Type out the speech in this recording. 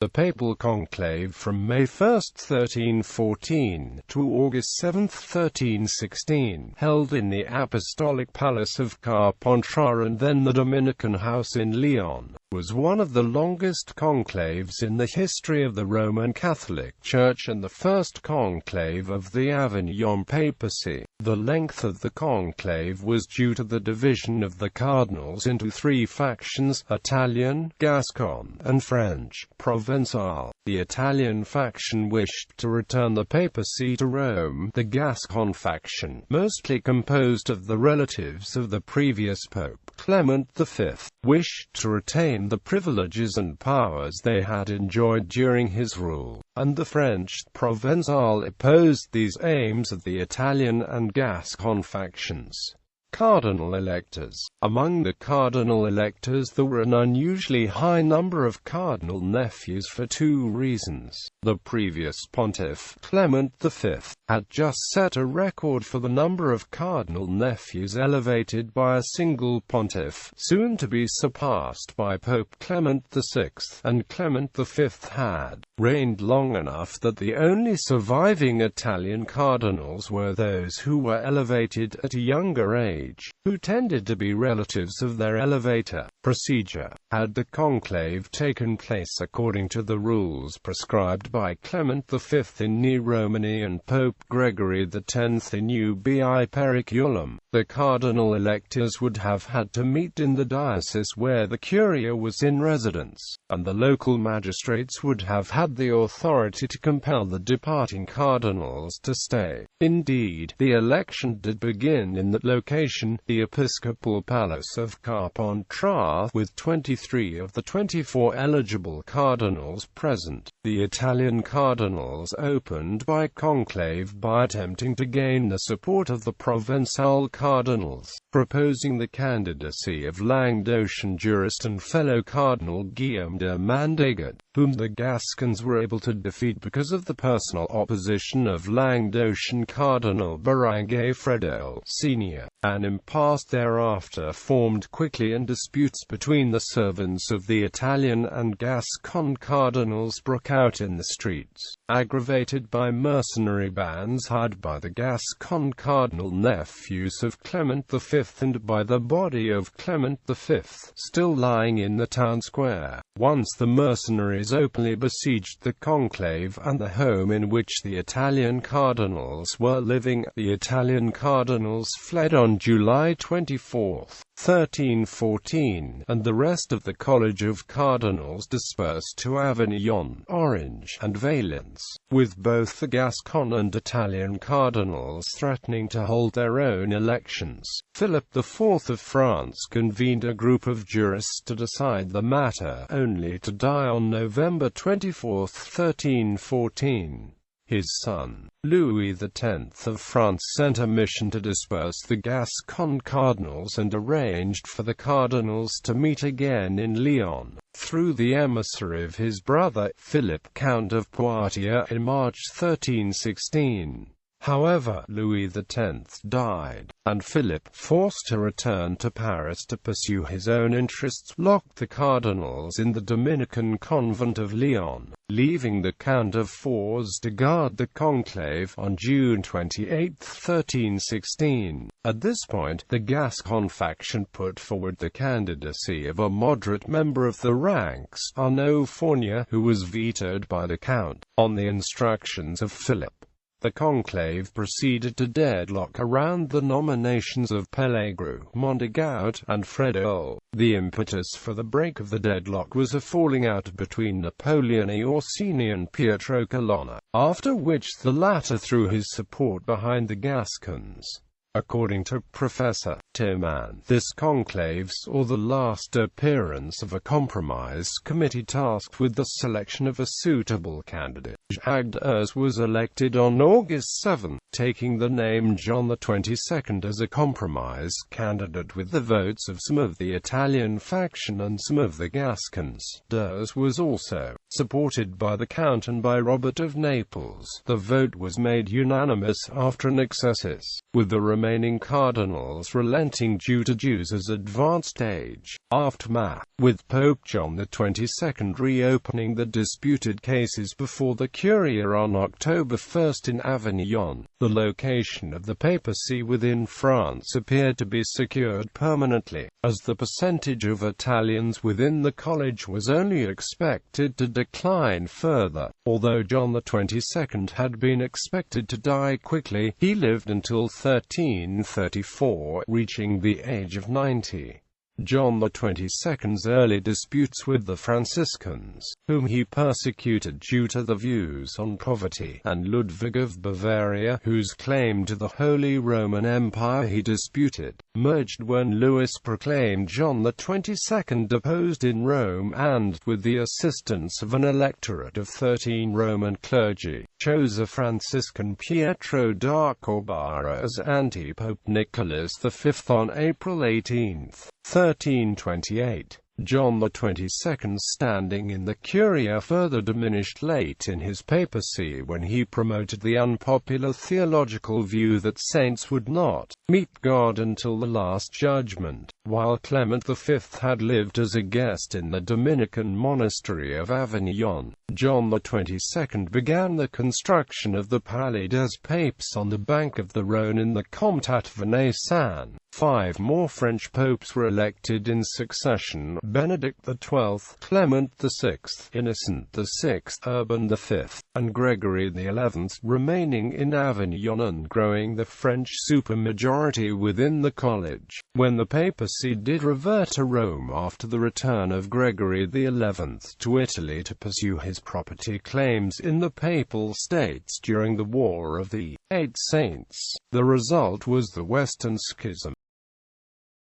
The Papal Conclave from May 1, 1314, to August 7, 1316, held in the Apostolic Palace of Carpentras and then the Dominican house in Lyon, was one of the longest conclaves in the history of the Roman Catholic Church and the first conclave of the Avignon Papacy. The length of the conclave was due to the division of the cardinals into three factions: Italian, Gascon, and French, Provençal. The Italian faction wished to return the papacy to Rome. The Gascon faction, mostly composed of the relatives of the previous pope, Clement V, wished to retain the privileges and powers they had enjoyed during his rule, and the French, Provençal, opposed these aims of the Italian and Gascon factions. Cardinal electors. Among the cardinal electors there were an unusually high number of cardinal nephews for two reasons. The previous pontiff, Clement V, had just set a record for the number of cardinal nephews elevated by a single pontiff, soon to be surpassed by Pope Clement VI, and Clement V had reigned long enough that the only surviving Italian cardinals were those who were elevated at a younger age, who tended to be relatives of their elevator. Procedure. Had the conclave taken place according to the rules prescribed by Clement V in Ne Romani and Pope Gregory X in Ubi Periculum, the cardinal electors would have had to meet in the diocese where the curia was in residence, and the local magistrates would have had the authority to compel the departing cardinals to stay. Indeed, the election did begin in that location, the episcopal palace of Carpentras, with 23 of the 24 eligible cardinals present. The Italian cardinals opened by conclave by attempting to gain the support of the Provençal cardinals, proposing the candidacy of Languedocian jurist and fellow Cardinal Guillaume de Mandegat, whom the Gascons were able to defeat because of the personal opposition of Languedocian Cardinal Berenguer Fredel Sr. An impasse thereafter formed quickly and disputes between the servants of the Italian and Gascon cardinals broke out in the streets, aggravated by mercenary bands hired by the Gascon cardinal nephews of Clement V and by the body of Clement V, still lying in the town square. Once the mercenaries openly besieged the conclave and the home in which the Italian cardinals were living. The Italian cardinals fled on July 24, 1314, and the rest of the College of Cardinals dispersed to Avignon, Orange, and Valence, with both the Gascon and Italian cardinals threatening to hold their own elections. Philip IV of France convened a group of jurists to decide the matter, only to die on November 24, 1314. His son, Louis X of France, sent a mission to disperse the Gascon cardinals and arranged for the cardinals to meet again in Lyon, through the emissary of his brother, Philip, Count of Poitiers, in March 1316. However, Louis X died, and Philip, forced to return to Paris to pursue his own interests, locked the cardinals in the Dominican convent of Lyon, leaving the Count of Fours to guard the conclave. On June 28, 1316, at this point, the Gascon faction put forward the candidacy of a moderate member of the ranks, Arnaud Fournier, who was vetoed by the Count, on the instructions of Philip. The conclave proceeded to deadlock around the nominations of Pellegru, Montagut, and Fredel. The impetus for the break of the deadlock was a falling out between Napoleon Orsini and Pietro Colonna, after which the latter threw his support behind the Gascons. According to Professor Tillman, this conclave saw the last appearance of a compromise committee tasked with the selection of a suitable candidate. Jacques d'Urs was elected on August 7, taking the name John XXII as a compromise candidate with the votes of some of the Italian faction and some of the Gascons. D'Urs was also supported by the Count and by Robert of Naples. The vote was made unanimous after an exercise, with the remaining cardinals relenting due to Jews' advanced age. Aftermath, with Pope John XXII reopening the disputed cases before the Curia on October 1 in Avignon, the location of the papacy within France appeared to be secured permanently, as the percentage of Italians within the college was only expected to decline further. Although John XXII had been expected to die quickly, he lived until 1334, reaching the age of 90. John XXII's early disputes with the Franciscans, whom he persecuted due to their views on poverty, and Ludwig of Bavaria, whose claim to the Holy Roman Empire he disputed, merged when Louis proclaimed John XXII deposed in Rome and, with the assistance of an electorate of 13 Roman clergy, chose a Franciscan Pietro da Corbara as anti-Pope Nicholas V on April 18, 1328. John XXII's standing in the Curia further diminished late in his papacy when he promoted the unpopular theological view that saints would not meet God until the Last Judgment. While Clement V had lived as a guest in the Dominican monastery of Avignon, John XXII began the construction of the Palais des Papes on the bank of the Rhone in the Comtat Venaissin. 5 more French popes were elected in succession: Benedict XII, Clement VI, Innocent VI, Urban V, and Gregory XI, remaining in Avignon and growing the French supermajority within the college. When the papacy did revert to Rome after the return of Gregory XI to Italy to pursue his property claims in the Papal States during the War of the Eight Saints, the result was the Western Schism.